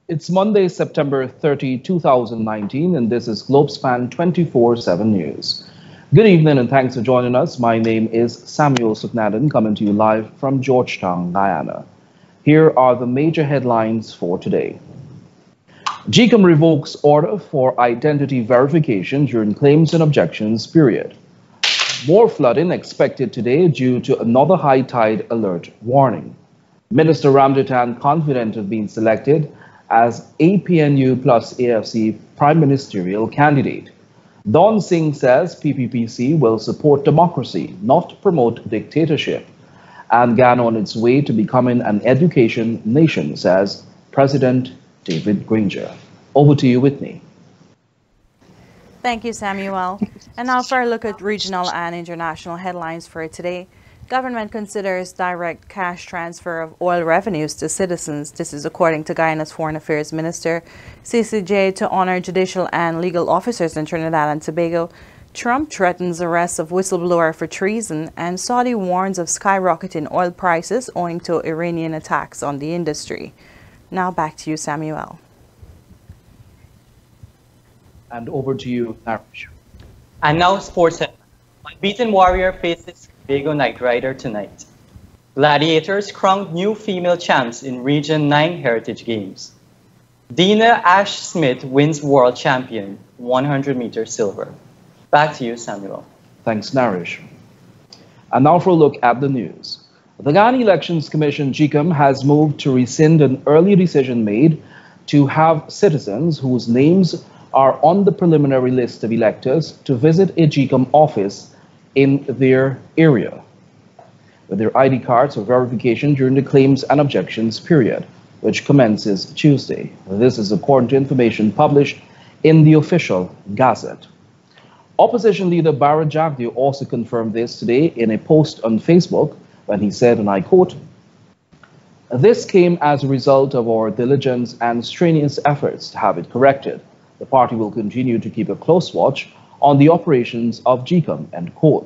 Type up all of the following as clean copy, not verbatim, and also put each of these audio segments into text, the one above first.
It's Monday, September 30, 2019, and this is Globespan 24x7 News. Good evening and thanks for joining us. My name is Samuel Suknaden, coming to you live from Georgetown, Guyana. Here are the major headlines for today. GCOM revokes order for identity verification during claims and objections period. More flooding expected today due to another high tide alert warning. Minister Ramjatan confident of being selected as APNU plus AFC Prime Ministerial candidate. Don Singh says PPPC will support democracy, not promote dictatorship. And Ghana on its way to becoming an education nation, says President David Granger. Over to you, Whitney. Thank you, Samuel. And now for a look at regional and international headlines for today. Government considers direct cash transfer of oil revenues to citizens. This is according to Guyana's Foreign Affairs Minister, CCJ, to honor judicial and legal officers in Trinidad and Tobago. Trump threatens arrest of whistleblower for treason, and Saudi warns of skyrocketing oil prices owing to Iranian attacks on the industry. Now back to you, Samuel. And over to you, Narish. And now sports. My beaten warrior faces Tobago Knight Rider tonight. Gladiators crowned new female champs in Region 9 Heritage Games. Dina Ash Smith wins world champion 100 meter silver. Back to you, Samuel. Thanks, Narish. And now for a look at the news. The Ghana Elections Commission, GCOM, has moved to rescind an earlier decision made to have citizens whose names are on the preliminary list of electors to visit a GCOM office in their area with their ID cards for verification during the claims and objections period, which commences Tuesday. This is according to information published in the official Gazette. Opposition leader Barra Jagdeo also confirmed this today in a post on Facebook when he said, and I quote, "This came as a result of our diligence and strenuous efforts to have it corrected. The party will continue to keep a close watch on the operations of GCOM," end quote.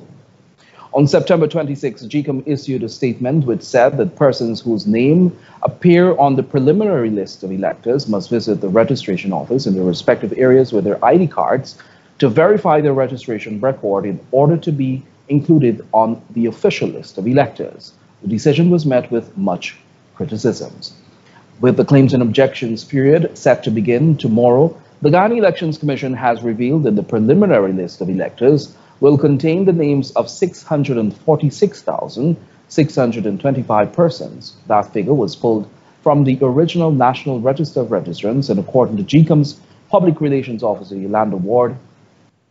On September 26, GCOM issued a statement which said that persons whose name appear on the preliminary list of electors must visit the registration office in their respective areas with their ID cards to verify their registration record in order to be included on the official list of electors. The decision was met with much criticisms. With the claims and objections period set to begin tomorrow, the Ghana Elections Commission has revealed that the preliminary list of electors will contain the names of 646,625 persons. That figure was pulled from the original National Register of Registrants, and according to GCOM's Public Relations Officer Yolanda Ward,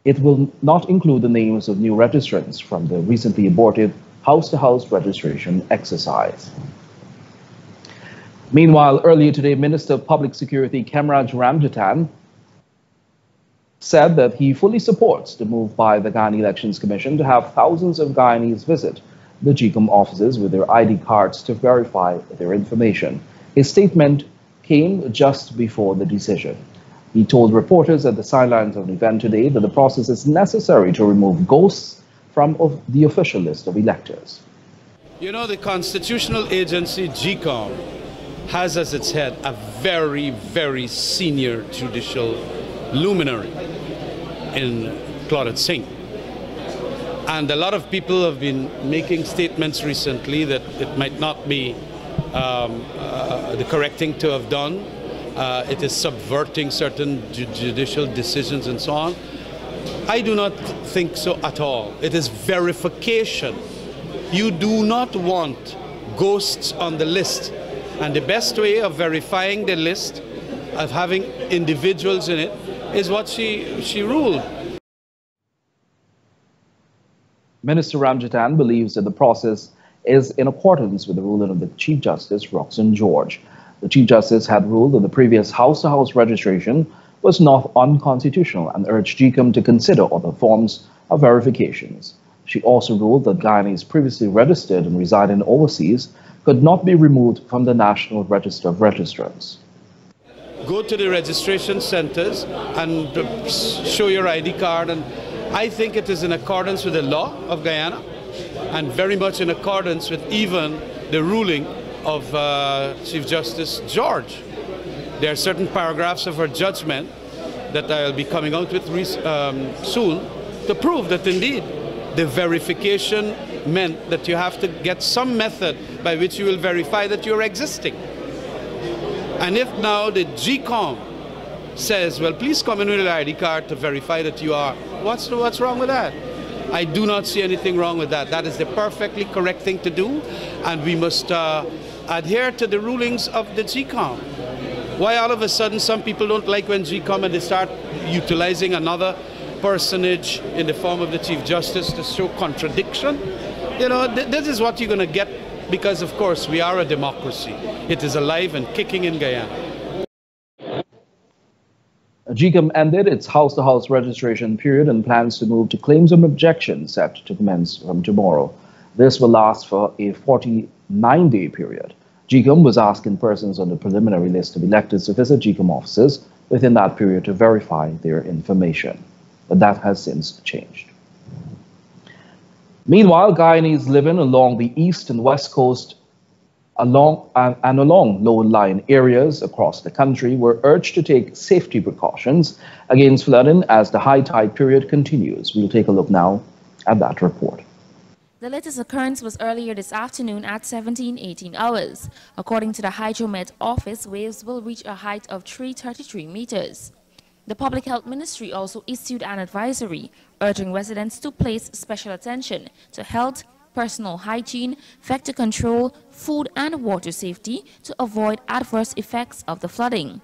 it will not include the names of new registrants from the recently aborted house-to-house registration exercise. Meanwhile, earlier today, Minister of Public Security Kemraj Ramjatan said that he fully supports the move by the Ghana Elections Commission to have thousands of Guyanese visit the GCOM offices with their ID cards to verify their information. His statement came just before the decision. He told reporters at the sidelines of an event today that the process is necessary to remove ghosts from the official list of electors. You know, the constitutional agency GCOM has as its head a very, very senior judicial luminary in Claudette Singh. And a lot of people have been making statements recently that it might not be the correct thing to have done. It is subverting certain judicial decisions and so on. I do not think so at all. It is verification. You do not want ghosts on the list. And the best way of verifying the list, of having individuals in it, is what she ruled. Minister Ramjatan believes that the process is in accordance with the ruling of the Chief Justice, Roxanne George. The Chief Justice had ruled that the previous house-to-house registration was not unconstitutional and urged GCOM to consider other forms of verifications. She also ruled that Guyanese previously registered and residing overseas could not be removed from the National Register of Registrants. Go to the registration centers and show your ID card, and I think it is in accordance with the law of Guyana and very much in accordance with even the ruling of Chief Justice George. There are certain paragraphs of her judgment that I'll be coming out with soon to prove that indeed the verification meant that you have to get some method by which you will verify that you're existing. And if now the GCOM says, well, please come in with an ID card to verify that you are, what's wrong with that? I do not see anything wrong with that. That is the perfectly correct thing to do, and we must adhere to the rulings of the GCOM. Why all of a sudden some people don't like when GCOM and they start utilizing another personage in the form of the Chief Justice to show contradiction? You know, this is what you're going to get because, of course, we are a democracy. It is alive and kicking in Guyana. GCOM ended its house-to-house registration period and plans to move to claims and objections set to commence from tomorrow. This will last for a 49-day period. GCOM was asking persons on the preliminary list of electors to visit GCOM offices within that period to verify their information, but that has since changed. Meanwhile, Guyanese living along the east and west coast along low-lying areas across the country were urged to take safety precautions against flooding as the high tide period continues. We'll take a look now at that report. The latest occurrence was earlier this afternoon at 17:18 hours. According to the Hydromet Office, waves will reach a height of 333 meters. The Public Health Ministry also issued an advisory urging residents to place special attention to health, personal hygiene, vector control, food and water safety to avoid adverse effects of the flooding.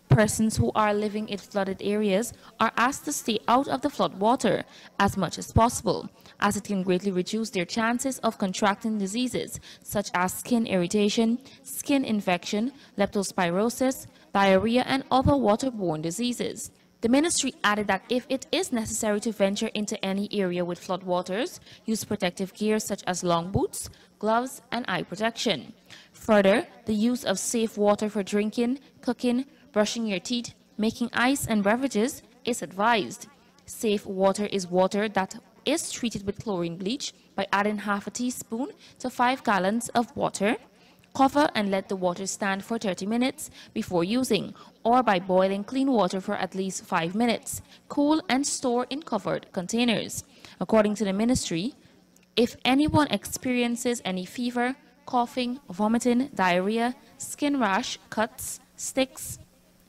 Persons who are living in flooded areas are asked to stay out of the flood water as much as possible, as it can greatly reduce their chances of contracting diseases such as skin irritation, skin infection, leptospirosis, diarrhea, and other waterborne diseases. The ministry added that if it is necessary to venture into any area with floodwaters, use protective gear such as long boots, gloves, and eye protection. Further, the use of safe water for drinking, cooking, brushing your teeth, making ice and beverages is advised. Safe water is water that is treated with chlorine bleach by adding half a teaspoon to 5 gallons of water. Cover and let the water stand for 30 minutes before using, or by boiling clean water for at least 5 minutes. Cool and store in covered containers. According to the ministry, if anyone experiences any fever, coughing, vomiting, diarrhea, skin rash, cuts, sticks,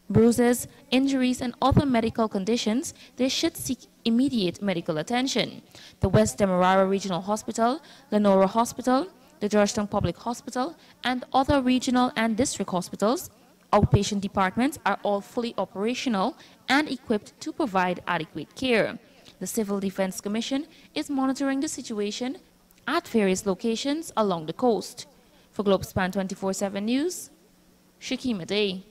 bruises, injuries, and other medical conditions, they should seek immediate medical attention. The West Demerara Regional Hospital, Lenora Hospital, the Georgetown Public Hospital, and other regional and district hospitals, outpatient departments are all fully operational and equipped to provide adequate care. The Civil Defense Commission is monitoring the situation at various locations along the coast. For Globespan 24x7 News, Shakima Day.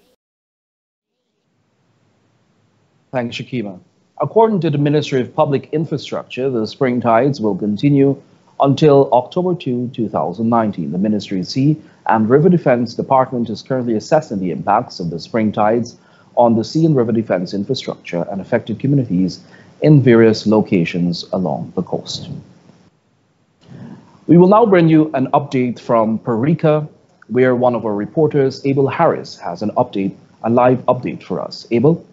Thanks, Shakima. According to the Ministry of Public Infrastructure, the spring tides will continue until October 2, 2019. The Ministry's Sea and River Defense Department is currently assessing the impacts of the spring tides on the sea and river defense infrastructure and affected communities in various locations along the coast. We will now bring you an update from Parika, where one of our reporters, Abel Harris, has a live update for us. Abel?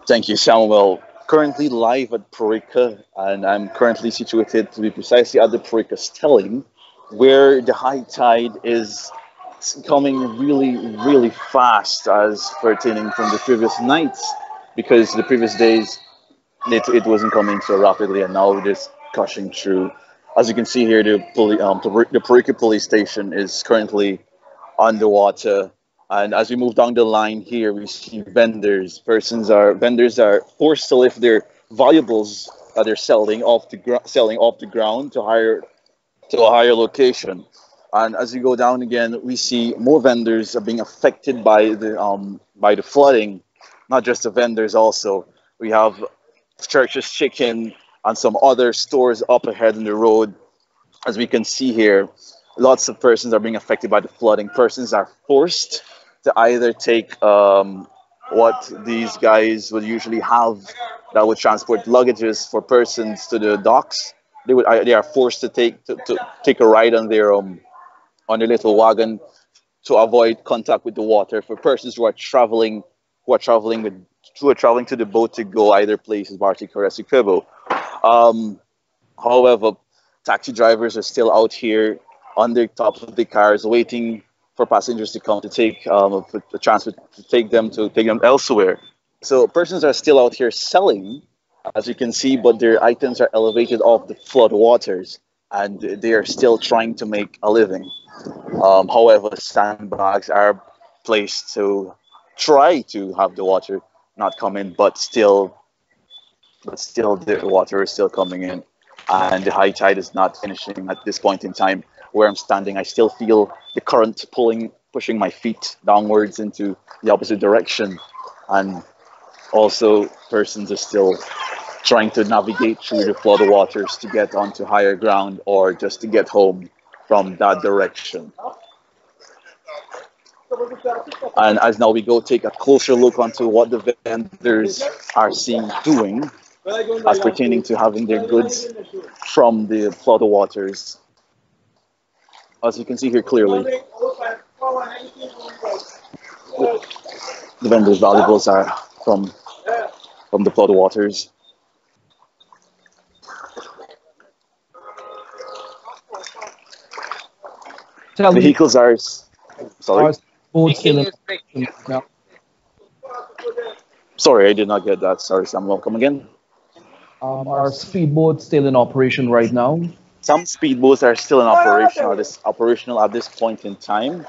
Thank you, Samuel. Currently live at Parika, and I'm currently situated to be precisely at the Parika Stelling, where the high tide is coming really fast as pertaining from the previous nights, because the previous days it wasn't coming so rapidly, and now it is gushing through. As you can see here, the Parika police station is currently underwater. And as we move down the line here, we see vendors. Vendors are forced to lift their valuables that they're selling off the ground to a higher location. And as we go down again, we see more vendors are being affected by the flooding. Not just the vendors, also we have Church's Chicken and some other stores up ahead in the road. As we can see here, lots of persons are being affected by the flooding. Persons are forced to either take what these guys would usually have that would transport luggages for persons to the docks. They are forced to take a ride on their little wagon to avoid contact with the water for persons who are traveling to the boat to go either places, Bartik or Essequibo. However, taxi drivers are still out here on the tops of the cars waiting for passengers to come to take the transport to take them elsewhere. So persons are still out here selling, as you can see, but their items are elevated off the flood waters, and they are still trying to make a living. However, sandbags are placed to try to have the water not come in, but still the water is still coming in, and the high tide is not finishing at this point in time. Where I'm standing, I still feel the current pushing my feet downwards into the opposite direction, and also persons are still trying to navigate through the flood waters to get onto higher ground or just to get home from that direction. And as now we go take a closer look onto what the vendors are doing as pertaining to having their goods from the flood waters. As you can see here clearly, the vendors' valuables are from the flood waters. Vehicles are sorry. Sorry, I did not get that. Sorry, Samuel. Come again. Are speedboats still in operation right now? Some speedboats are still in operational at this point in time,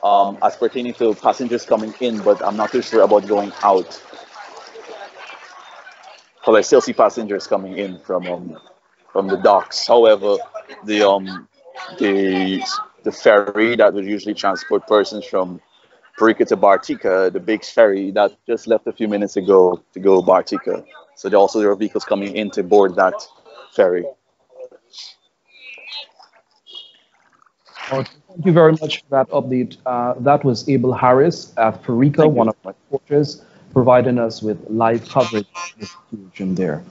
as pertaining to passengers coming in, but I'm not too sure about going out. Because I still see passengers coming in from the docks. However, the ferry that would usually transport persons from Parika to Bartika, the big ferry that just left a few minutes ago to go Bartika. So there are vehicles coming in to board that ferry. Thank you very much for that update. That was Abel Harris at Parika, one of my reporters, providing us with live coverage of the situation there.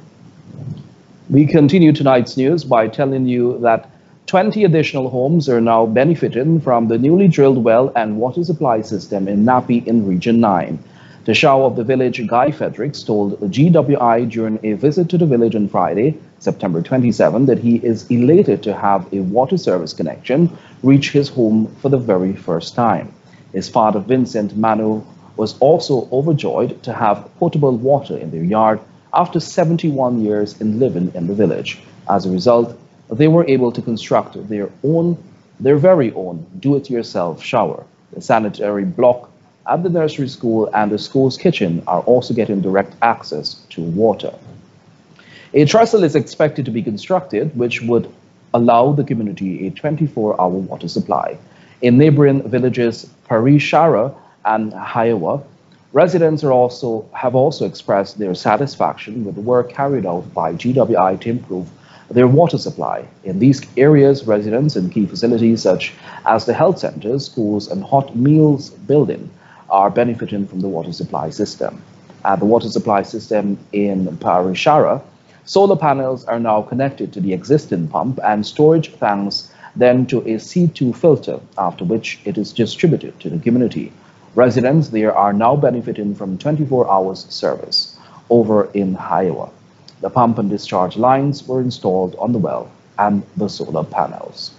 We continue tonight's news by telling you that 20 additional homes are now benefiting from the newly drilled well and water supply system in Napi in Region 9. The Shah of the village, Guy Fredericks, told GWI during a visit to the village on Friday, September 27, that he is elated to have a water service connection reach his home for the very first time. His father, Vincent Manu, was also overjoyed to have potable water in their yard after 71 years in living in the village. As a result, they were able to construct their very own do-it-yourself shower. The sanitary block at the nursery school and the school's kitchen are also getting direct access to water. A trestle is expected to be constructed, which would allow the community a 24-hour water supply. In neighboring villages Parishara and Haiwa, residents have also expressed their satisfaction with the work carried out by GWI to improve their water supply. In these areas, residents in key facilities such as the health centers, schools, and hot meals building are benefiting from the water supply system. At the water supply system in Parishara, solar panels are now connected to the existing pump and storage tanks, then to a C2 filter, after which it is distributed to the community. Residents there are now benefiting from 24 hours service. Over in Haiwa, the pump and discharge lines were installed on the well and the solar panels.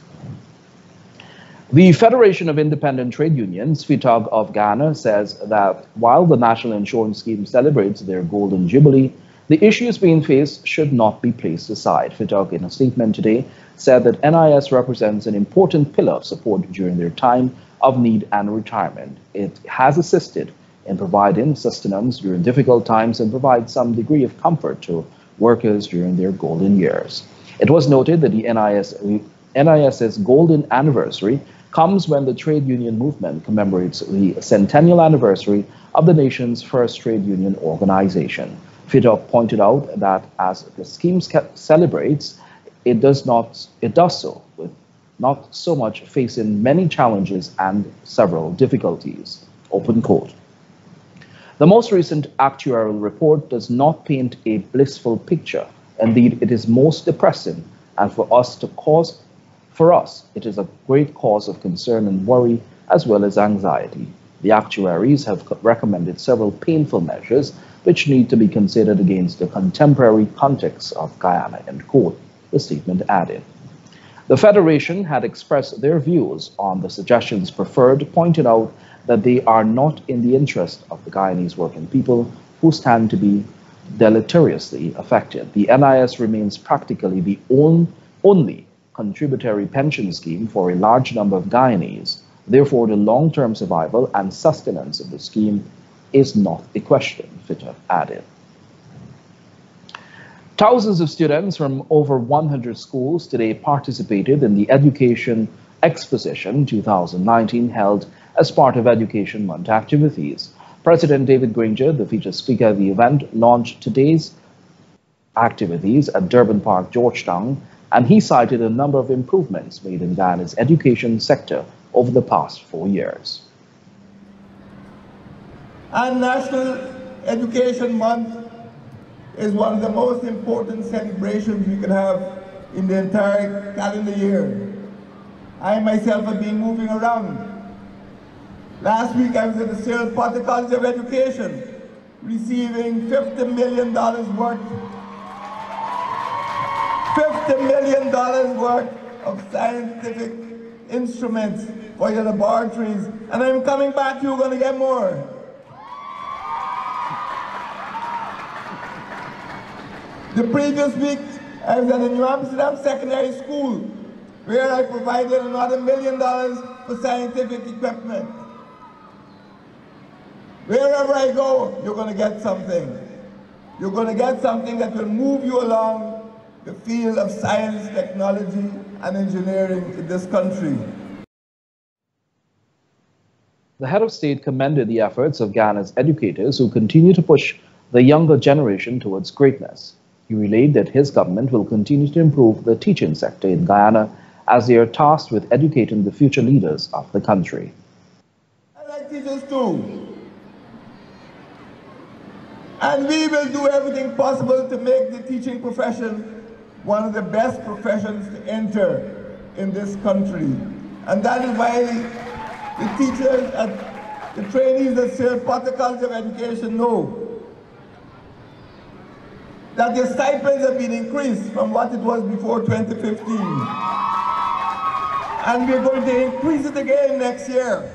The Federation of Independent Trade Unions, FITUG of Ghana, says that while the National Insurance Scheme celebrates their Golden Jubilee, the issues being faced should not be placed aside. FITUG, in a statement today, said that NIS represents an important pillar of support during their time of need and retirement. It has assisted in providing sustenance during difficult times and provides some degree of comfort to workers during their golden years. It was noted that the NIS's golden anniversary comes when the trade union movement commemorates the centennial anniversary of the nation's first trade union organization. FITUG pointed out that as the scheme celebrates, it does so with not so much facing many challenges and several difficulties. Open quote. The most recent actuarial report does not paint a blissful picture. Indeed, it is most depressing, and for us, it is a great cause of concern and worry as well as anxiety. The actuaries have recommended several painful measures which need to be considered against the contemporary context of Guyana, end quote, the statement added. The Federation had expressed their views on the suggestions preferred, pointing out that they are not in the interest of the Guyanese working people who stand to be deleteriously affected. The NIS remains practically the only contributory pension scheme for a large number of Guyanese. Therefore, the long-term survival and sustenance of the scheme is not a question, Fitter added. Thousands of students from over 100 schools today participated in the Education Exposition 2019 held as part of Education Month activities. President David Granger, the featured speaker of the event, launched today's activities at Durban Park, Georgetown, and he cited a number of improvements made in Guyana's education sector over the past 4 years. And National Education Month is one of the most important celebrations we could have in the entire calendar year. I myself have been moving around. Last week I was at the Cyril Potter College of Education, receiving $50 million worth of scientific instruments for your laboratories, and I'm coming back, you're going to get more. The previous week, I was at the New Amsterdam Secondary School, where I provided another $1 million for scientific equipment. Wherever I go, you're going to get something. You're going to get something that will move you along the field of science, technology, and engineering in this country. The head of state commended the efforts of Guyana's educators who continue to push the younger generation towards greatness. He relayed that his government will continue to improve the teaching sector in Guyana as they are tasked with educating the future leaders of the country. I like teachers too. And we will do everything possible to make the teaching profession one of the best professions to enter in this country. And that is why the teachers and the trainees at Cyril Potter College of Education know that their stipends have been increased from what it was before 2015. And we're going to increase it again next year.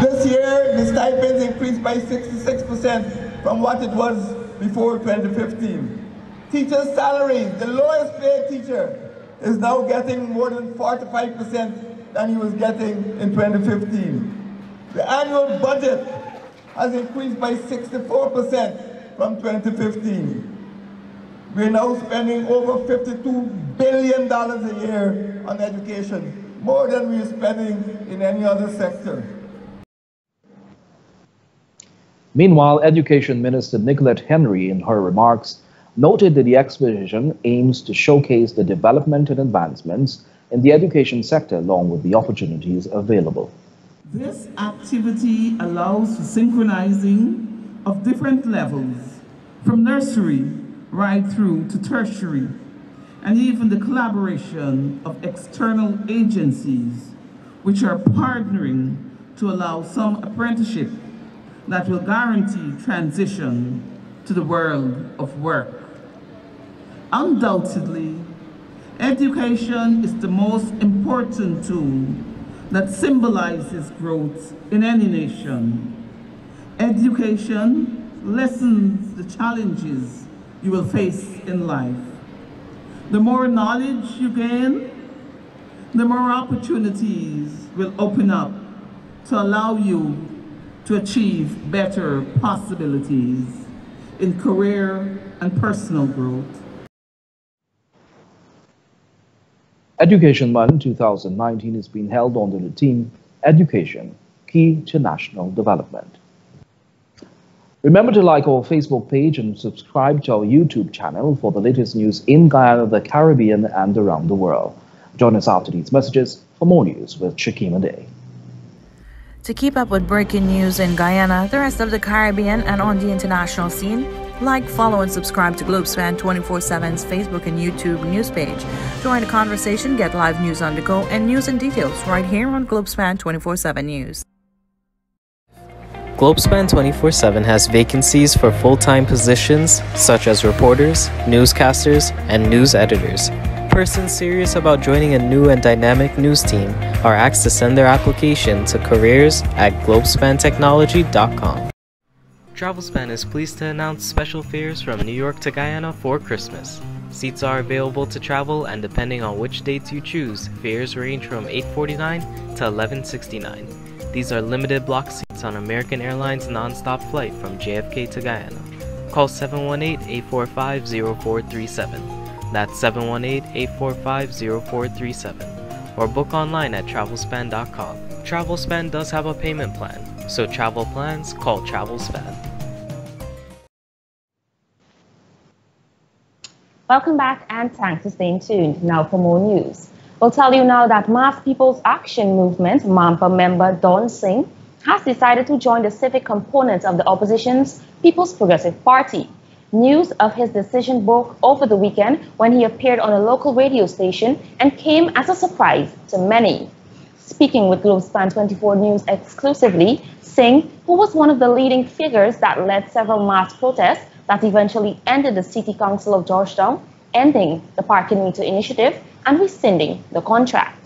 This year, the stipends increased by 66% from what it was before 2015. Teachers' salaries, the lowest paid teacher is now getting more than 45% than he was getting in 2015. The annual budget has increased by 64% from 2015. We're now spending over $52 billion a year on education, more than we're spending in any other sector. Meanwhile, Education Minister Nicolette Henry, in her remarks, noted that the exposition aims to showcase the development and advancements in the education sector along with the opportunities available. This activity allows for synchronizing of different levels, from nursery right through to tertiary, and even the collaboration of external agencies which are partnering to allow some apprenticeship that will guarantee transition to the world of work. Undoubtedly, education is the most important tool that symbolizes growth in any nation. Education lessens the challenges you will face in life. The more knowledge you gain, the more opportunities will open up to allow you to achieve better possibilities in career and personal growth. Education Month 2019 is being held under the theme Education, Key to National Development. Remember to like our Facebook page and subscribe to our YouTube channel for the latest news in Guyana, the Caribbean, and around the world. Join us after these messages for more news with Shakima Day. To keep up with breaking news in Guyana, the rest of the Caribbean, and on the international scene, Like, follow, and subscribe to Globespan 24/7's Facebook and YouTube news page. Join the conversation, get live news on the go, and news and details right here on Globespan 24/7 News. Globespan 24/7 has vacancies for full-time positions such as reporters, newscasters, and news editors. Persons serious about joining a new and dynamic news team are asked to send their application to careers@globespantechnology.com. TravelSpan is pleased to announce special fares from New York to Guyana for Christmas. Seats are available to travel, and depending on which dates you choose, fares range from $8.49 to $11.69. These are limited block seats on American Airlines non-stop flight from JFK to Guyana. Call 718-845-0437. That's 718-845-0437. Or book online at travelspan.com. TravelSpan does have a payment plan, so travel plans, call TravelSpan. Welcome back and thanks for staying tuned. Now for more news. We'll tell you now that Mass People's Action Movement MAMPA member Don Singh has decided to join the civic component of the opposition's People's Progressive Party. News of his decision broke over the weekend when he appeared on a local radio station and came as a surprise to many. Speaking with Globespan 24 News exclusively, Singh, who was one of the leading figures that led several mass protests that eventually ended the City Council of Georgetown, ending the parking meter initiative and rescinding the contract.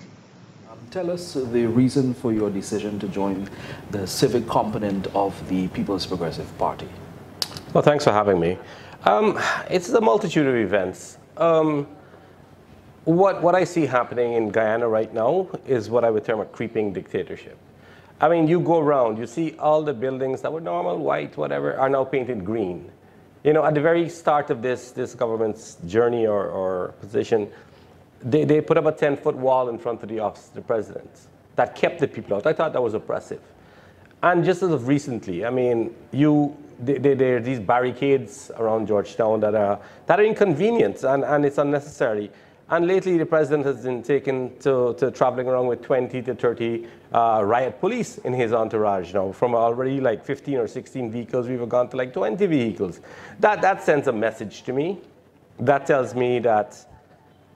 Tell us the reason for your decision to join the civic component of the People's Progressive Party. Well, thanks for having me. It's a multitude of events. What I see happening in Guyana right now is what I would term a creeping dictatorship. I mean, you go around, you see all the buildings that were normal, white, whatever, are now painted green. You know, at the very start of this government's journey or position, they put up a 10-foot wall in front of the office of the president that kept the people out. I thought that was oppressive. And just as of recently, I mean, there are these barricades around Georgetown that are inconvenient and it's unnecessary. And lately, the president has been taken to traveling around with 20 to 30 riot police in his entourage now. From already like 15 or 16 vehicles, we've gone to like 20 vehicles. That sends a message to me. That tells me that,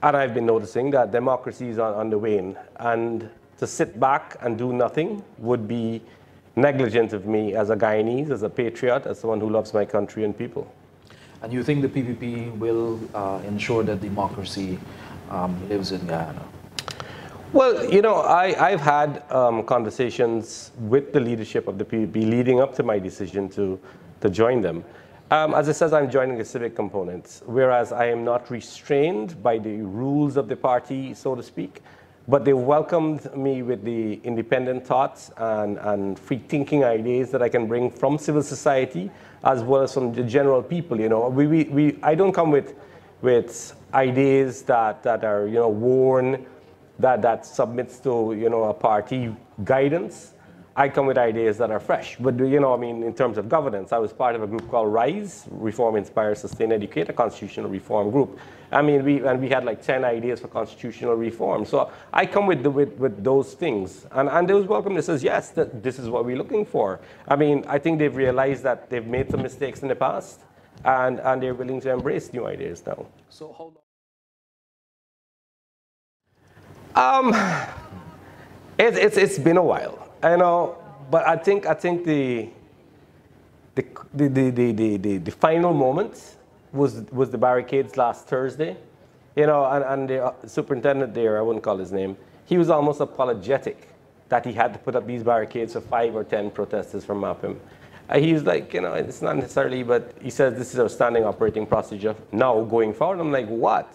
and I've been noticing that democracy is on the wane. And to sit back and do nothing would be negligent of me as a Guyanese, as a patriot, as someone who loves my country and people. And you think the PPP will ensure that democracy lives in Guyana? Well, you know, I've had conversations with the leadership of the PPP leading up to my decision to join them. As I said, I'm joining the civic component, whereas I am not restrained by the rules of the party, so to speak. But they welcomed me with the independent thoughts and free-thinking ideas that I can bring from civil society, as well as from the general people. You know, I don't come with ideas that are, you know, worn, that submits to, you know, a party guidance. I come with ideas that are fresh. But, you know, I mean, in terms of governance, I was part of a group called RISE, Reform, Inspire, Sustain, Educate, a constitutional reform group. I mean, we had like 10 ideas for constitutional reform. So I come with those things. And they was welcome. They says, yes, this is what we're looking for. I mean, I think they've realized that they've made some mistakes in the past, and they're willing to embrace new ideas now. So hold on. It's been a while. I know, but I think the final moment was the barricades last Thursday, you know, and the superintendent there, I wouldn't call his name, he was almost apologetic that he had to put up these barricades for 5 or 10 protesters from MAPIM. He was like, you know, it's not necessarily, but he says this is our standing operating procedure now going forward. I'm like, what?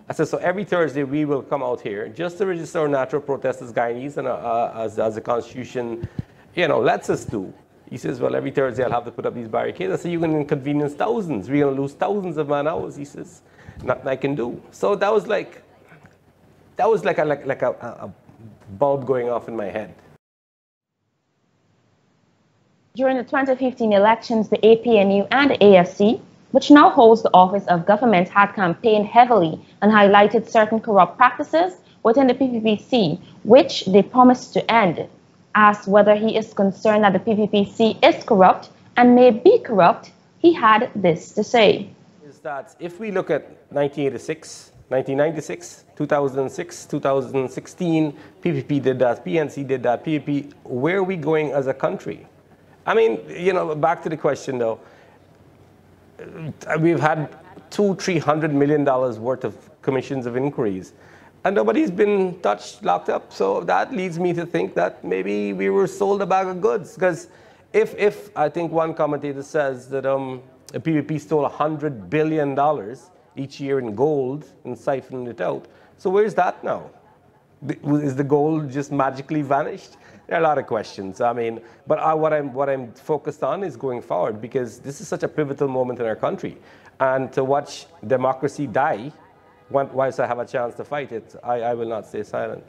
I said, so every Thursday we will come out here just to register our natural protest as Guyanese and as the Constitution, you know, lets us do. He says, well, every Thursday I'll have to put up these barricades. I said, you're going to inconvenience thousands. We're going to lose thousands of man hours. He says, nothing I can do. So that was like a bulb going off in my head. During the 2015 elections, the APNU and the AFC, which now holds the office of government, had campaigned heavily and highlighted certain corrupt practices within the PPPC, which they promised to end. Asked whether he is concerned that the PPPC is corrupt and may be corrupt, he had this to say. Is that if we look at 1986, 1996, 2006, 2016, PPP did that, PNC did that, PPP, where are we going as a country? I mean, you know, back to the question though, we've had $200–300 million worth of commissions of inquiries, and nobody's been touched, locked up. So that leads me to think that maybe we were sold a bag of goods. Because if I think one commentator says that the PPP stole $100 billion each year in gold and siphoned it out, so where's that now? Is the gold just magically vanished? There are a lot of questions. I mean, but what I'm focused on is going forward, because this is such a pivotal moment in our country, and to watch democracy die, whilst I have a chance to fight it, I will not stay silent.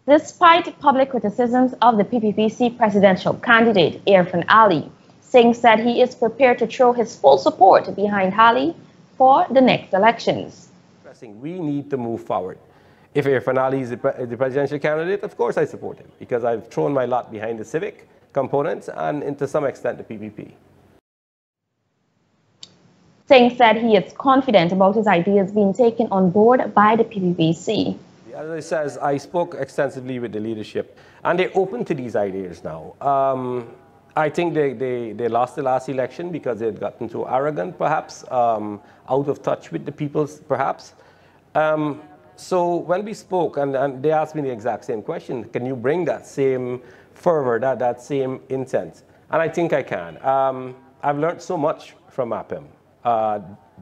Despite public criticisms of the PPPC presidential candidate, Irfan Ali, Singh said he is prepared to throw his full support behind Ali for the next elections. We need to move forward. If Irfan Ali is the presidential candidate, of course I support him, because I've thrown my lot behind the civic components and to some extent the PPP. Singh said he is confident about his ideas being taken on board by the PPPC. As I said, I spoke extensively with the leadership, and they're open to these ideas now. I think they lost the last election because they had gotten too arrogant, perhaps, out of touch with the people, perhaps. So when we spoke, and they asked me the exact same question, can you bring that same fervor, that same intent? And I think I can. I've learned so much from MAPM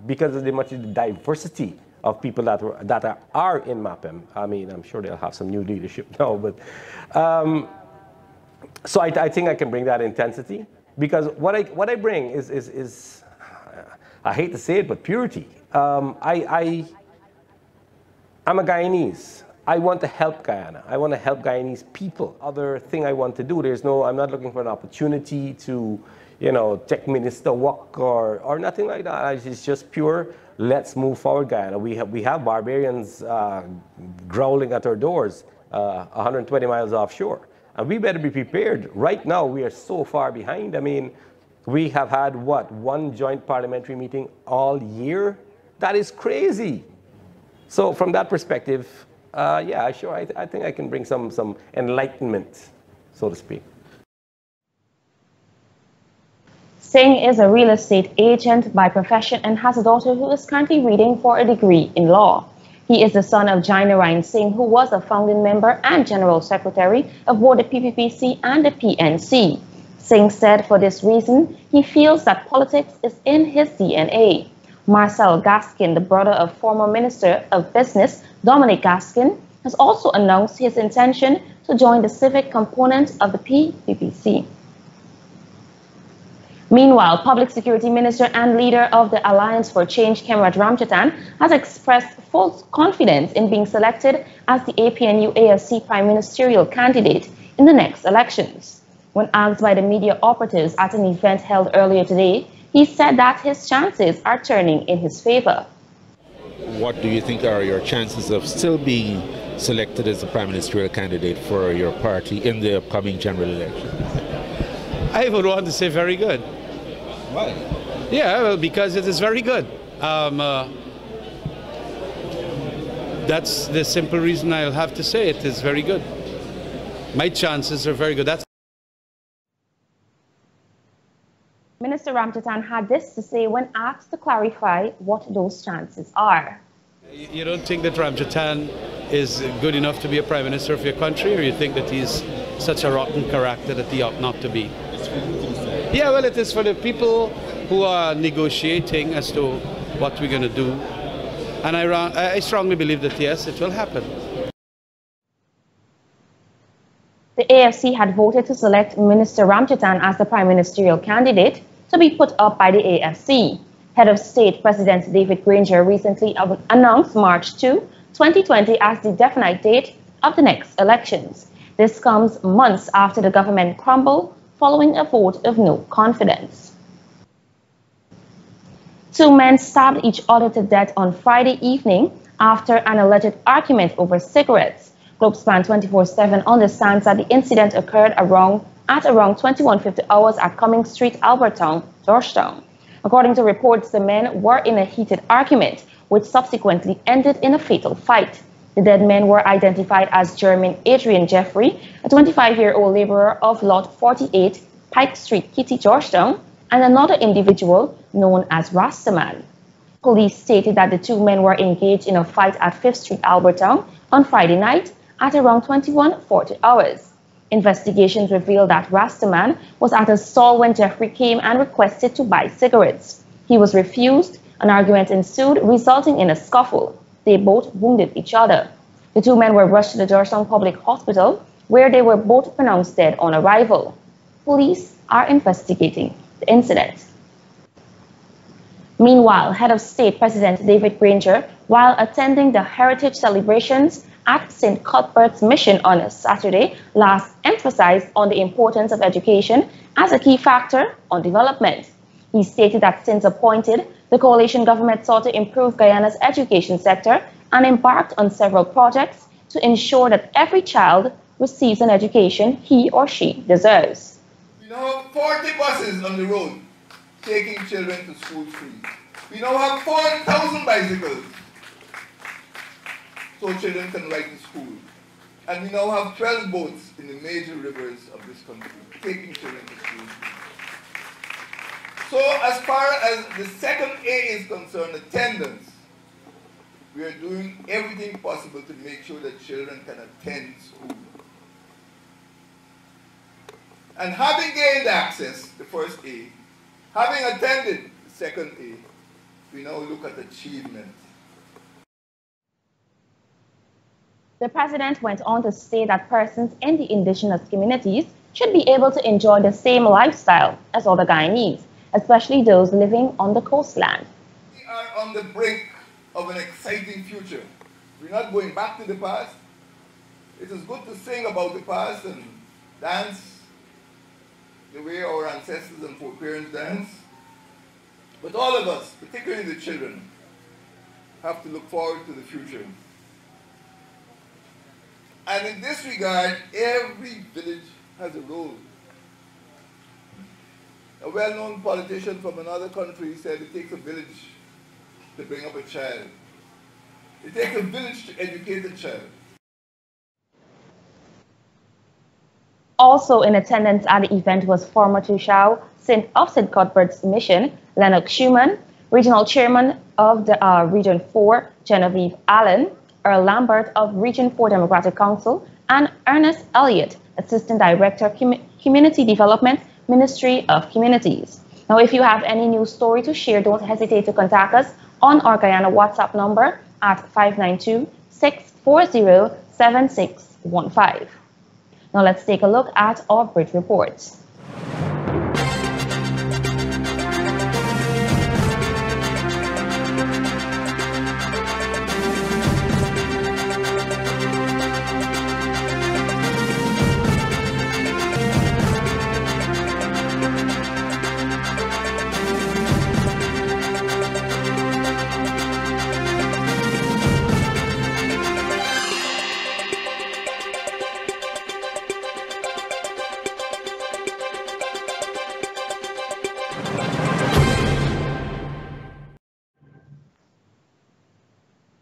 because of the much diversity of people that are in MAPM. I mean, I'm sure they'll have some new leadership now, but so I think I can bring that intensity, because what I bring is I hate to say it, but purity. I'm a Guyanese. I want to help Guyana. I want to help Guyanese people. Other thing I want to do, I'm not looking for an opportunity to, you know, take minister work or nothing like that. It's just pure, let's move forward, Guyana. We have barbarians growling at our doors 120 miles offshore. And we better be prepared. Right now, we are so far behind. I mean, we have had, what, one joint parliamentary meeting all year? That is crazy. So from that perspective, yeah, sure, I think I can bring some enlightenment, so to speak. Singh is a real estate agent by profession and has a daughter who is currently reading for a degree in law. He is the son of Jainarayan Singh, who was a founding member and general secretary of both the PPPC and the PNC. Singh said for this reason, he feels that politics is in his DNA. Marcel Gaskin, the brother of former Minister of Business Dominic Gaskin, has also announced his intention to join the civic component of the PPPC. Meanwhile, Public Security Minister and leader of the Alliance for Change, Kemrat Ramchatan, has expressed full confidence in being selected as the APNU-ASC prime ministerial candidate in the next elections. When asked by the media operatives at an event held earlier today, he said that his chances are turning in his favor. What do you think are your chances of still being selected as the prime ministerial candidate for your party in the upcoming general election? I would want to say very good. Why? Yeah, well, because it is very good. That's the simple reason I'll have to say it is very good. My chances are very good. Minister Ramchatan had this to say when asked to clarify what those chances are. You don't think that Ramchatan is good enough to be a prime minister of your country, or you think that he's such a rotten character that he ought not to be? Yeah, well, it is for the people who are negotiating as to what we're going to do. And I strongly believe that, yes, it will happen. The AFC had voted to select Minister Ramchatan as the prime ministerial candidate to be put up by the AFC. Head of State President David Granger recently announced March 2, 2020 as the definite date of the next elections. This comes months after the government crumbled following a vote of no confidence. Two men stabbed each other to death on Friday evening after an alleged argument over cigarettes. Globespan 24x7 understands that the incident occurred around at around 21:50 hours at Cumming Street, Albertown, Georgetown. According to reports, the men were in a heated argument, which subsequently ended in a fatal fight. The dead men were identified as Jermaine Adrian Jeffrey, a 25-year-old laborer of Lot 48, Pike Street, Kitty, Georgetown, and another individual known as Rastaman. Police stated that the two men were engaged in a fight at 5th Street, Albertown on Friday night at around 21:40 hours. Investigations revealed that Rastaman was at a stall when Jeffrey came and requested to buy cigarettes. He was refused. An argument ensued, resulting in a scuffle. They both wounded each other. The two men were rushed to the Georgetown Public Hospital, where they were both pronounced dead on arrival. Police are investigating the incident. Meanwhile, Head of State President David Granger, while attending the heritage celebrations at St. Cuthbert's Mission on Saturday, last emphasized on the importance of education as a key factor on development. He stated that since appointed, the coalition government sought to improve Guyana's education sector and embarked on several projects to ensure that every child receives an education he or she deserves. We now have 40 buses on the road taking children to school free. We now have 4,000 bicycles so children can ride to school. And we now have 12 boats in the major rivers of this country taking children to school free. So as far as the second A is concerned, attendance, we are doing everything possible to make sure that children can attend school. And having gained access, the first A, having attended the second A, we now look at achievement. The president went on to say that persons in the indigenous communities should be able to enjoy the same lifestyle as other Guyanese, especially those living on the coastland. We are on the brink of an exciting future. We're not going back to the past. It is good to sing about the past and dance the way our ancestors and foreparents danced. But all of us, particularly the children, have to look forward to the future. And in this regard, every village has a role. A well-known politician from another country said it takes a village to bring up a child. It takes a village to educate a child. Also in attendance at the event was former Tushao of St. Cuthbert's Mission, Lennox Schumann, Regional Chairman of the Region 4, Genevieve Allen, Earl Lambert of Region 4 Democratic Council, and Ernest Elliott, Assistant Director, Community Development, Ministry of Communities. Now, if you have any news story to share, don't hesitate to contact us on our Guyana WhatsApp number at 592-640-7615. Now, let's take a look at our Bridge reports.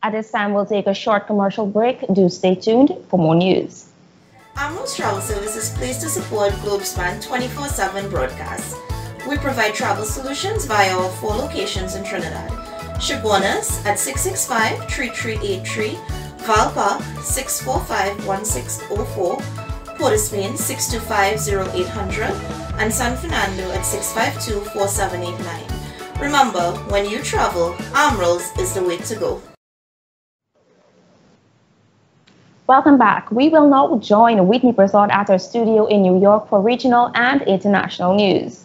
At this time, we'll take a short commercial break. Do stay tuned for more news. Amro's Travel Service is pleased to support Globespan 24x7 broadcasts. We provide travel solutions via our 4 locations in Trinidad. Chaguanas at 665-3383, Valpa 645-1604, Port of Spain 625-0800, and San Fernando at 652-4789. Remember, when you travel, Amro's is the way to go. Welcome back. We will now join Whitney Prasad at our studio in New York for regional and international news.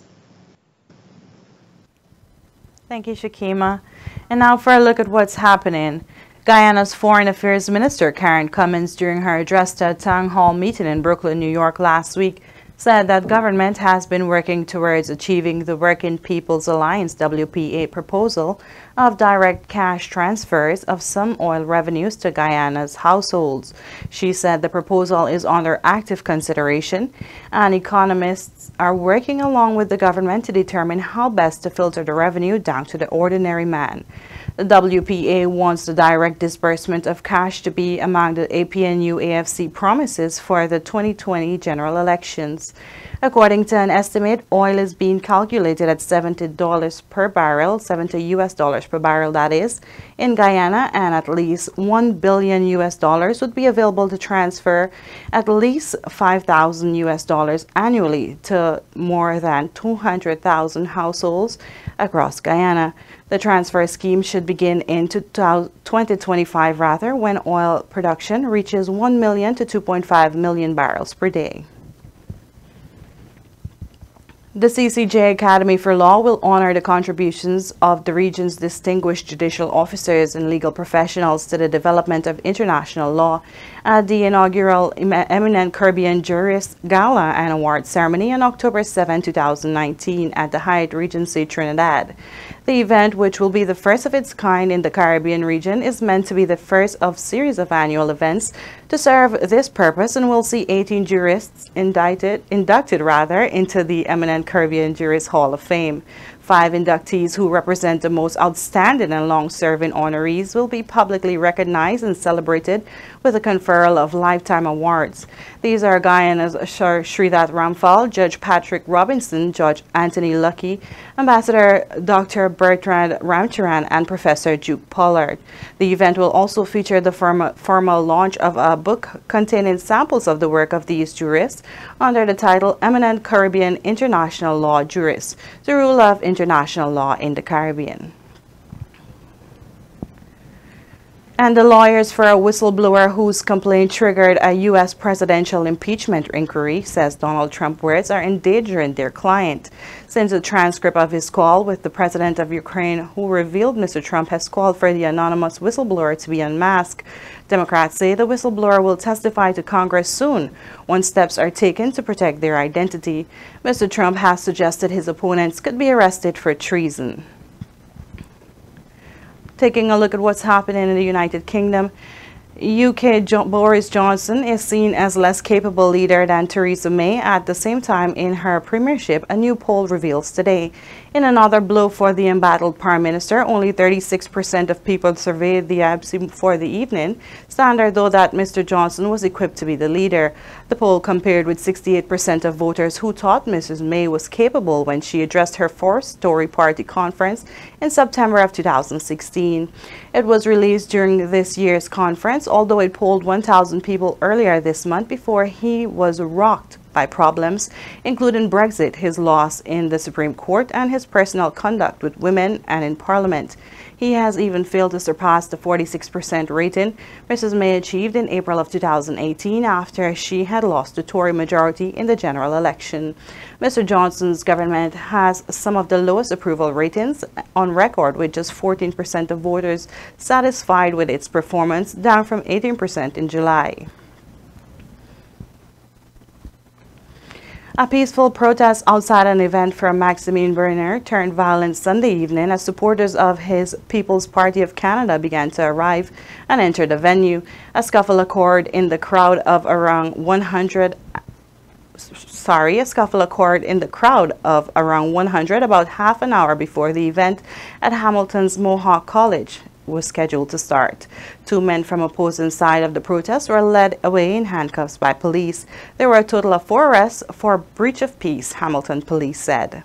Thank you, Shakima. And now for a look at what's happening. Guyana's Foreign Affairs Minister Karen Cummins, during her address to a town hall meeting in Brooklyn, New York last week, said that government has been working towards achieving the Working People's Alliance WPA proposal of direct cash transfers of some oil revenues to Guyana's households. She said the proposal is under active consideration and economists are working along with the government to determine how best to filter the revenue down to the ordinary man. The WPA wants the direct disbursement of cash to be among the APNU-AFC promises for the 2020 general elections. According to an estimate, oil is being calculated at $70 per barrel, $70 per barrel that is, in Guyana, and at least $1 billion would be available to transfer at least $5,000 annually to more than 200,000 households across Guyana. The transfer scheme should begin in 2025 when oil production reaches 1 million to 2.5 million barrels per day. The CCJ Academy for Law will honor the contributions of the region's distinguished judicial officers and legal professionals to the development of international law at the inaugural Eminent Caribbean Jurist Gala and Award Ceremony on October 7, 2019 at the Hyatt Regency Trinidad. The event, which will be the first of its kind in the Caribbean region, is meant to be the first of series of annual events to serve this purpose and will see 18 jurists inducted into the Eminent Caribbean Jurist Hall of Fame. 5 inductees who represent the most outstanding and long-serving honorees will be publicly recognized and celebrated with the conferral of lifetime awards. These are Guyana's Sridhat Ramphal, Judge Patrick Robinson, Judge Anthony Lucky, Ambassador Dr. Bertrand Ramcharan, and Professor Duke Pollard. The event will also feature the formal launch of a book containing samples of the work of these jurists under the title Eminent Caribbean International Law Jurists, the Rule of International Law in the Caribbean. And the lawyers for a whistleblower whose complaint triggered a U.S. presidential impeachment inquiry, says Donald Trump words, are endangering their client. Since a transcript of his call with the president of Ukraine, who revealed Mr. Trump has called for the anonymous whistleblower to be unmasked, Democrats say the whistleblower will testify to Congress soon once steps are taken to protect their identity. Mr. Trump has suggested his opponents could be arrested for treason. Taking a look at what's happening in the United Kingdom, UK Boris Johnson is seen as less capable leader than Theresa May. At the same time, in her premiership, a new poll reveals today. In another blow for the embattled Prime Minister, only 36% of people surveyed for the Evening Standard, though that Mr. Johnson was equipped to be the leader. The poll compared with 68% of voters who thought Mrs. May was capable when she addressed her four-story party conference in September of 2016. It was released during this year's conference, although it polled 1,000 people earlier this month before he was rocked by problems, including Brexit, his loss in the Supreme Court, and his personal conduct with women and in Parliament. He has even failed to surpass the 46% rating Mrs. May achieved in April of 2018 after she had lost the Tory majority in the general election. Mr. Johnson's government has some of the lowest approval ratings on record, with just 14% of voters satisfied with its performance, down from 18% in July. A peaceful protest outside an event for Maximine Bernier turned violent Sunday evening as supporters of his People's Party of Canada began to arrive and enter the venue. A scuffle occurred in the crowd of around 100 about half an hour before the event at Hamilton's Mohawk College was scheduled to start. 2 men from opposing side of the protest were led away in handcuffs by police. There were a total of 4 arrests for breach of peace, Hamilton police said.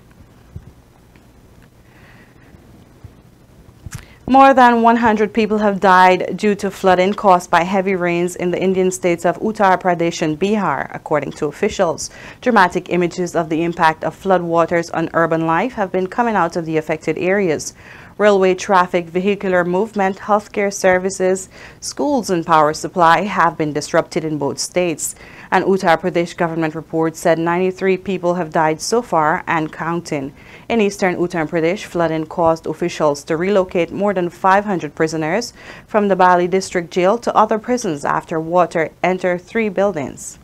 More than 100 people have died due to flooding caused by heavy rains in the Indian states of Uttar Pradesh and Bihar, according to officials. Dramatic images of the impact of floodwaters on urban life have been coming out of the affected areas. Railway traffic, vehicular movement, healthcare services, schools and power supply have been disrupted in both states. An Uttar Pradesh government report said 93 people have died so far and counting. In eastern Uttar Pradesh, flooding caused officials to relocate more than 500 prisoners from the Bali district jail to other prisons after water entered 3 buildings.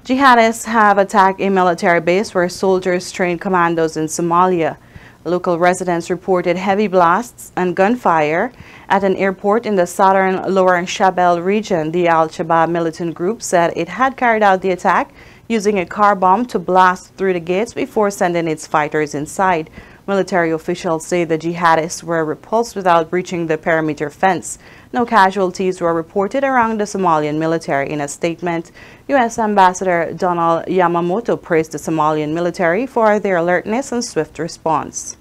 Jihadists have attacked a military base where soldiers trained commandos in Somalia. Local residents reported heavy blasts and gunfire at an airport in the southern Lower Shabelle region. The Al-Shabaab militant group said it had carried out the attack using a car bomb to blast through the gates before sending its fighters inside. Military officials say the jihadists were repulsed without breaching the perimeter fence. No casualties were reported around the Somalian military. In a statement, U.S. Ambassador Donald Yamamoto praised the Somalian military for their alertness and swift response.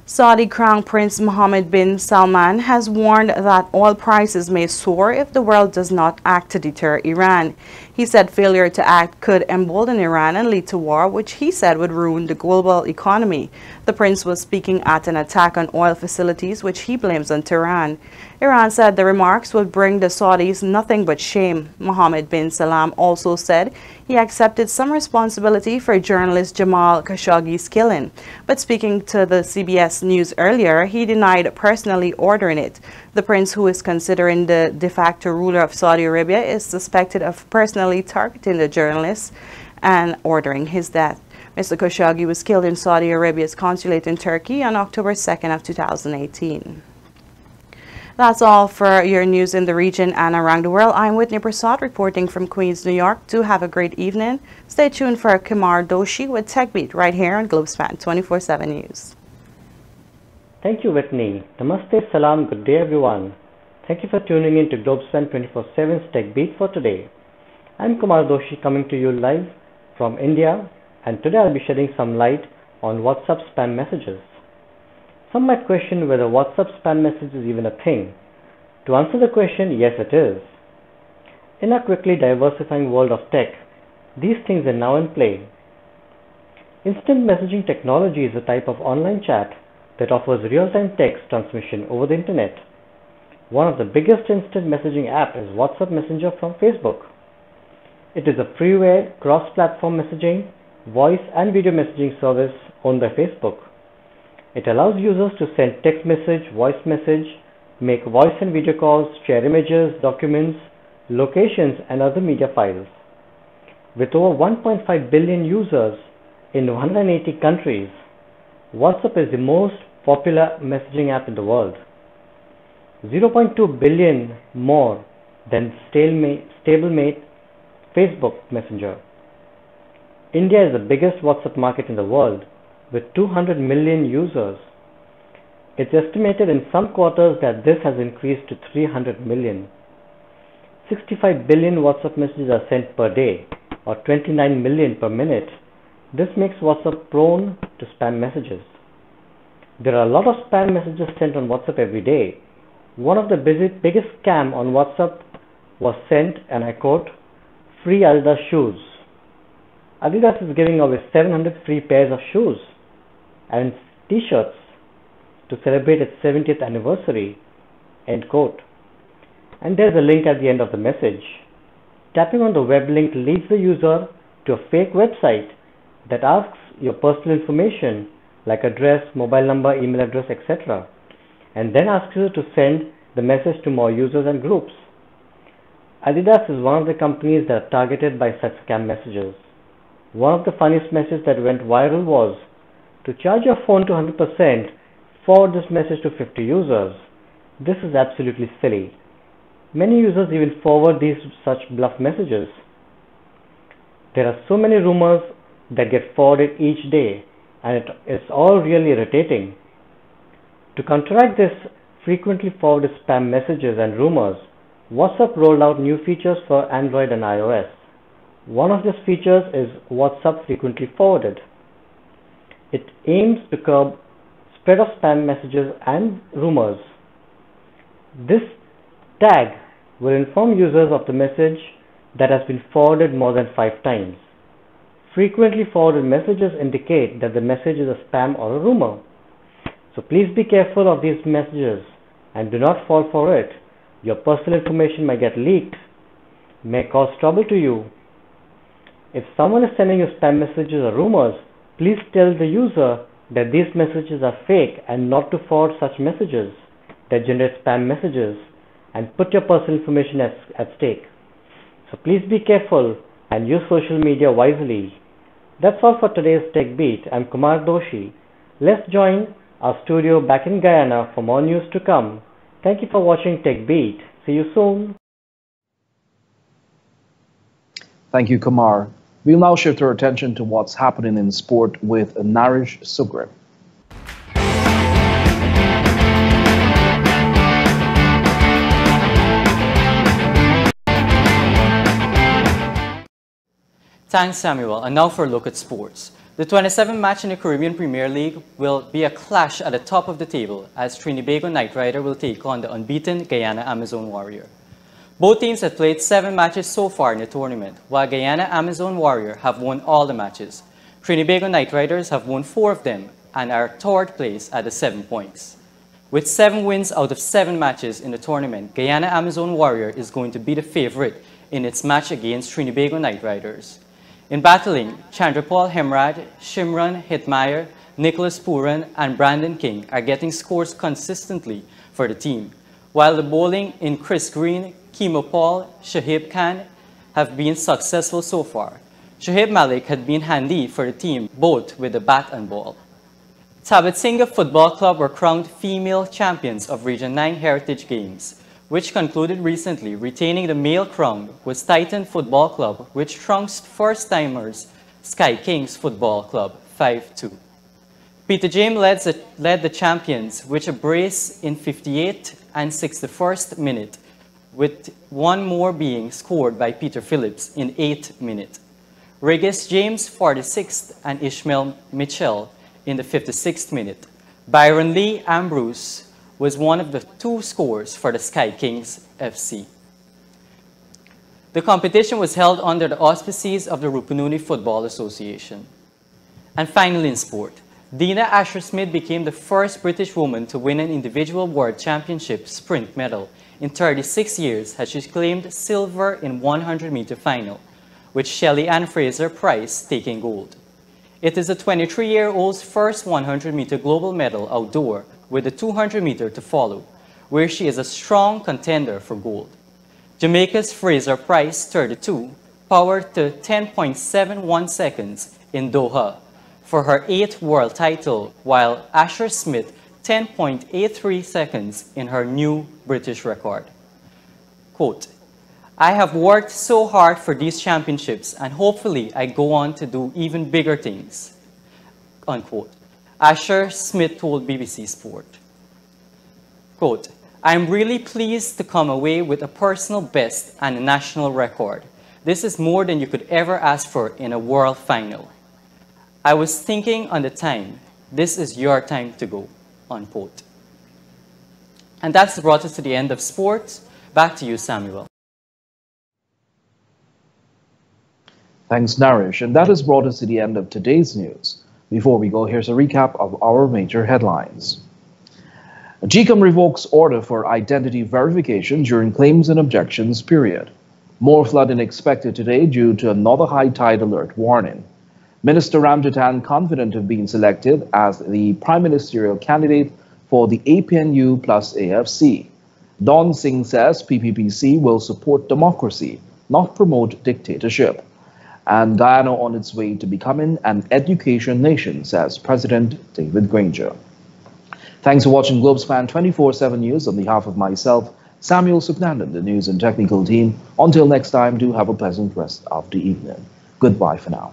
Saudi Crown Prince Mohammed bin Salman has warned that oil prices may soar if the world does not act to deter Iran. He said failure to act could embolden Iran and lead to war, which he said would ruin the global economy. The prince was speaking at an attack on oil facilities, which he blames on Tehran. Iran said the remarks would bring the Saudis nothing but shame. Mohammed bin Salman also said he accepted some responsibility for journalist Jamal Khashoggi's killing. But speaking to the CBS News earlier, he denied personally ordering it. The prince, who is considered the de facto ruler of Saudi Arabia, is suspected of personally targeting the journalist and ordering his death. Mr. Khashoggi was killed in Saudi Arabia's consulate in Turkey on October 2nd of 2018. That's all for your news in the region and around the world. I'm Whitney Prasad reporting from Queens, New York. Do have a great evening. Stay tuned for Kumar Doshi with Tech Beat right here on Globespan 24x7 News. Thank you, Whitney. Namaste, salam, good day everyone. Thank you for tuning in to Globespan 24x7's Tech Beat for today. I'm Kumar Doshi coming to you live from India, and today I'll be shedding some light on WhatsApp spam messages. Some might question whether WhatsApp spam message is even a thing. To answer the question, yes it is. In our quickly diversifying world of tech, these things are now in play. Instant messaging technology is a type of online chat that offers real-time text transmission over the internet. One of the biggest instant messaging app is WhatsApp Messenger from Facebook. It is a freeware, cross-platform messaging, voice and video messaging service owned by Facebook. It allows users to send text message, voice message, make voice and video calls, share images, documents, locations, and other media files. With over 1.5 billion users in 180 countries, WhatsApp is the most popular messaging app in the world. 0.2 billion more than stablemate Facebook Messenger. India is the biggest WhatsApp market in the world, with 200 million users. It's estimated in some quarters that this has increased to 300 million. 65 billion WhatsApp messages are sent per day, or 29 million per minute. This makes WhatsApp prone to spam messages. There are a lot of spam messages sent on WhatsApp every day. One of the biggest scam on WhatsApp was sent, and I quote, free Adidas shoes. Adidas is giving away 700 free pairs of shoes and t-shirts to celebrate its 70th anniversary, end quote. And there's a link at the end of the message. Tapping on the web link leads the user to a fake website that asks your personal information like address, mobile number, email address, etc. and then asks you to send the message to more users and groups. Adidas is one of the companies that are targeted by such scam messages. One of the funniest messages that went viral was, to charge your phone to 100%, forward this message to 50 users. This is absolutely silly. Many users even forward these such bluff messages. There are so many rumors that get forwarded each day, and it's all really irritating. To counteract this frequently forwarded spam messages and rumors, WhatsApp rolled out new features for Android and iOS. One of these features is WhatsApp Frequently Forwarded. It aims to curb spread of spam messages and rumors. This tag will inform users of the message that has been forwarded more than 5 times. Frequently forwarded messages indicate that the message is a spam or a rumor. So please be careful of these messages and do not fall for it. Your personal information might get leaked, may cause trouble to you. If someone is sending you spam messages or rumors, please tell the user that these messages are fake and not to forward such messages that generate spam messages and put your personal information at stake. So please be careful and use social media wisely. That's all for today's Tech Beat. I'm Kumar Doshi. Let's join our studio back in Guyana for more news to come. Thank you for watching Tech Beat. See you soon. Thank you, Kumar. We'll now shift our attention to what's happening in sport with Narish Sugrim. Thanks, Samuel. And now for a look at sports. The 27th match in the Caribbean Premier League will be a clash at the top of the table as Trinidad Knight Rider will take on the unbeaten Guyana Amazon Warrior. Both teams have played 7 matches so far in the tournament, while Guyana Amazon Warrior have won all the matches. Trinidad Knight Riders have won 4 of them and are third place at the 7 points. With 7 wins out of 7 matches in the tournament, Guyana Amazon Warrior is going to be the favorite in its match against Trinidad Knight Riders. In battling, Chandrapal Hemraj, Shimran Hitmeyer, Nicholas Puran, and Brandon King are getting scores consistently for the team, while the bowling in Chris Green, Kimo Paul, Shahib Khan have been successful so far. Shoaib Malik had been handy for the team both with the bat and ball. Tabatsinga Football Club were crowned female champions of Region 9 Heritage Games, which concluded recently. Retaining the male crown was Titan Football Club, which trounced first-timers Sky Kings Football Club 5-2. Peter James led the champions, which a brace in 58th and 61st minute, with one more being scored by Peter Phillips in 8th minute. Regis James 46th and Ishmael Mitchell in the 56th minute. Byron Lee Ambrose was one of the 2 scores for the Sky Kings FC. The competition was held under the auspices of the Rupununi Football Association. And finally in sport, Dina Asher-Smith became the first British woman to win an individual World Championship sprint medal in 36 years as she claimed silver in 100-meter final, with Shelley Ann Fraser-Price taking gold. It is the 23-year-old's first 100-meter global medal outdoor, with the 200-meter to follow, where she is a strong contender for gold. Jamaica's Fraser-Price, 32, powered to 10.71 seconds in Doha for her 8th world title, while Asher-Smith 10.83 seconds in her new British record. Quote, "I have worked so hard for these championships and hopefully I go on to do even bigger things," unquote. Asher-Smith told BBC Sport. Quote, "I'm really pleased to come away with a personal best and a national record. This is more than you could ever ask for in a world final. I was thinking on the time, this is your time to go," unquote. And that's brought us to the end of sports. Back to you, Samuel. Thanks, Narish. And that has brought us to the end of today's news. Before we go, here's a recap of our major headlines. GCOM revokes order for identity verification during claims and objections period. More flooding expected today due to another high tide alert warning. Minister Ramjatan confident of being selected as the prime ministerial candidate for the APNU plus AFC. Don Singh says PPPC will support democracy, not promote dictatorship. And Guyana on its way to becoming an education nation, says President David Granger. Thanks for watching Globespan 24/7 News. On behalf of myself, Samuel Suknandan, the news and technical team. Until next time, do have a pleasant rest of the evening. Goodbye for now.